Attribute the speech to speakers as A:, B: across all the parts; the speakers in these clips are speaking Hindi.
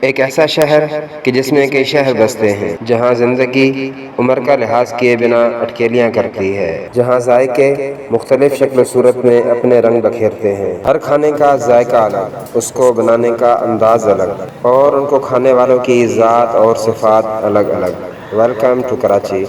A: एक ऐसा शहर कि जिसमें कई शहर बसते हैं, जहाँ जिंदगी उम्र का लिहाज किए बिना अटकेलियाँ करती है, जहाँ जायके मुख्तलिफ शक्ल सूरत में अपने रंग बखेरते हैं। हर खाने का जायका अलग, उसको बनाने का अंदाज अलग और उनको खाने वालों की ज़ात और सिफात अलग अलग। Welcome to Karachi.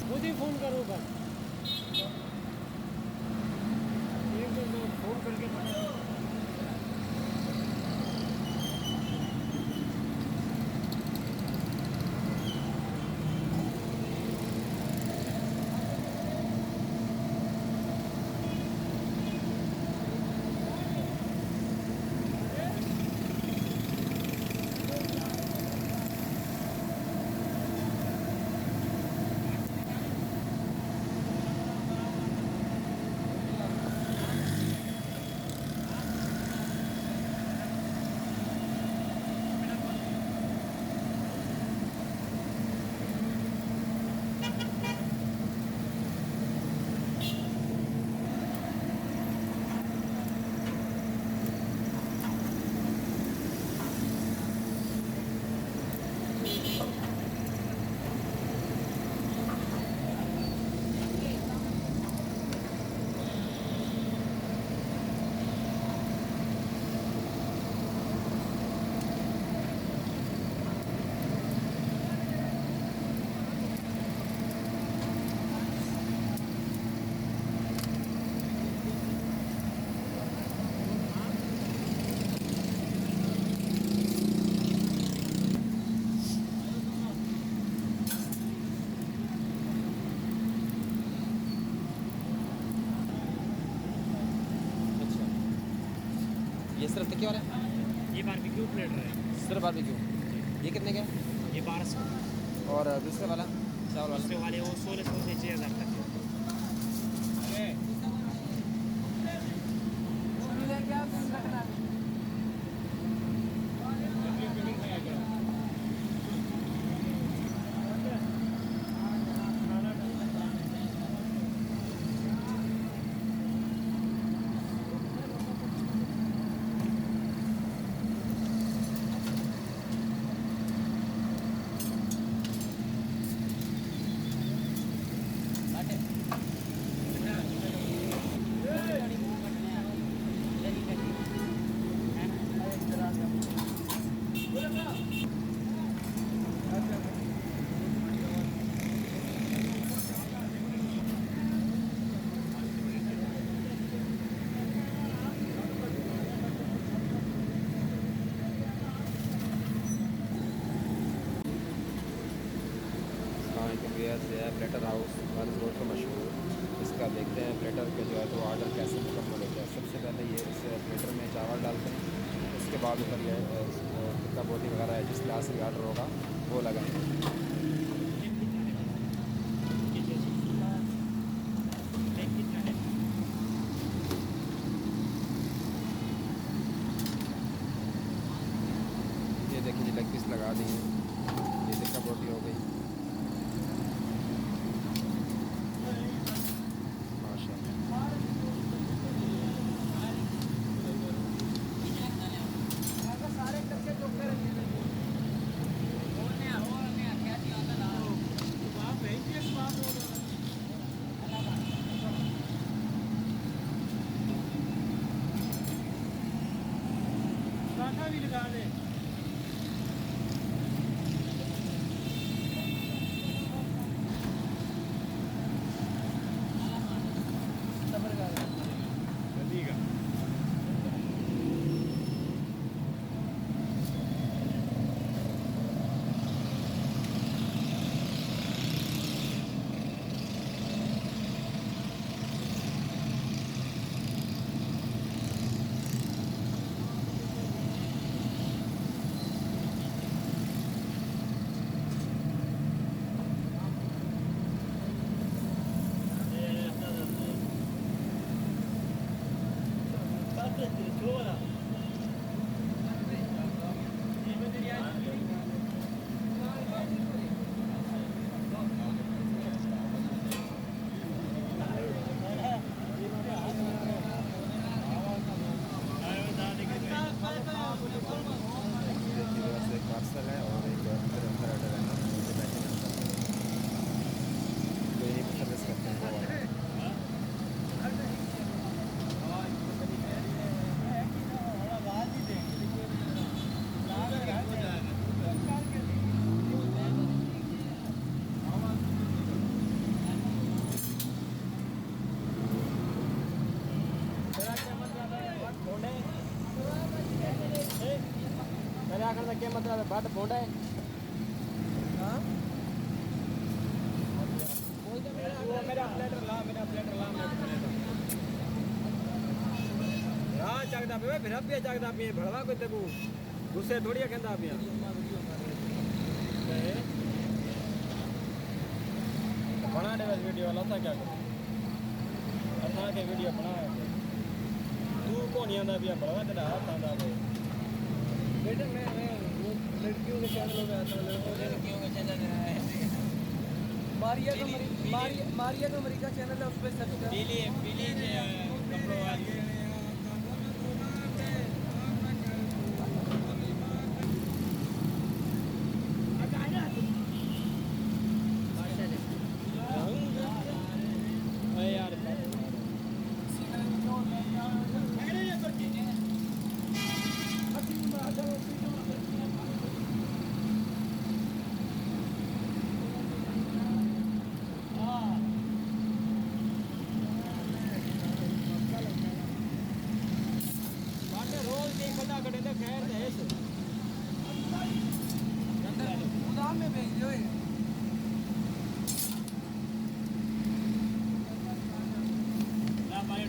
B: मुझे फोन करो बस एक मिनट फोन करके बता।
C: ये सिर्फ टिक्की वाला है?
B: ये बारबेक्यू प्लेट है।
C: सिर्फ बारबेक्यू। ये कितने का है?
B: ये 1200।
C: और दूसरे वाला चावल
B: दूसरे
C: वाला?
B: वाले वो 1600 से 6000 तक है।
C: प्लेटर हाउस हर रोड पर मशहूर। इसका देखते हैं प्लेटर के जो है तो ऑर्डर कैसे मुकम्मल होता है। सबसे पहले ये इस प्लेटर में चावल डालते हैं, उसके बाद ऊपर ये टिक्का बोटी वगैरह है जिस लिहाज से ऑर्डर होगा वो लगाएंगे। ये देखिए जी लेग पीस लगा दी है, ये टिक्का बोटी हो गई। बट बोंडा है मेरा प्लेटर ला हाँ चाकदा पे फिर अब भी चाकदा पे भड़वा को तेबू गुस्से थोड़ी कहंदा पिया बना दे बस वीडियो वाला था क्या करो असा के वीडियो बना तू कौन आंदा पिया भड़वा तेरा हाथ आंदा पे बेटा मैं वो लड़कियों के चैनलों पे आता हूँ लड़कियों के चैनल है मारिया का अमेरिका चैनल है उस पर सर्च कर पीली कपड़ों वाली यार रोज नहीं पता कटे तो खैर है गोदाम में भेज दो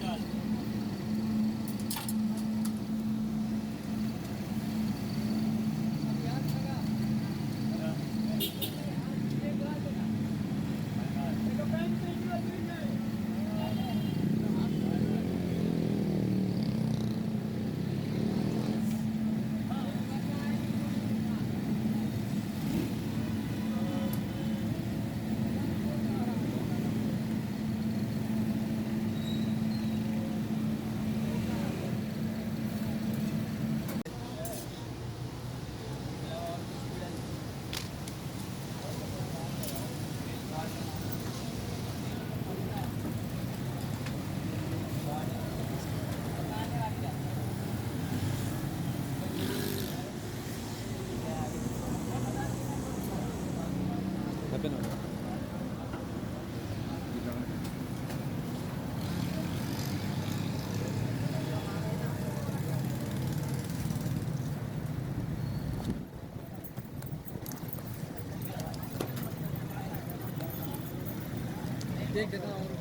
C: डाल देख देता हूँ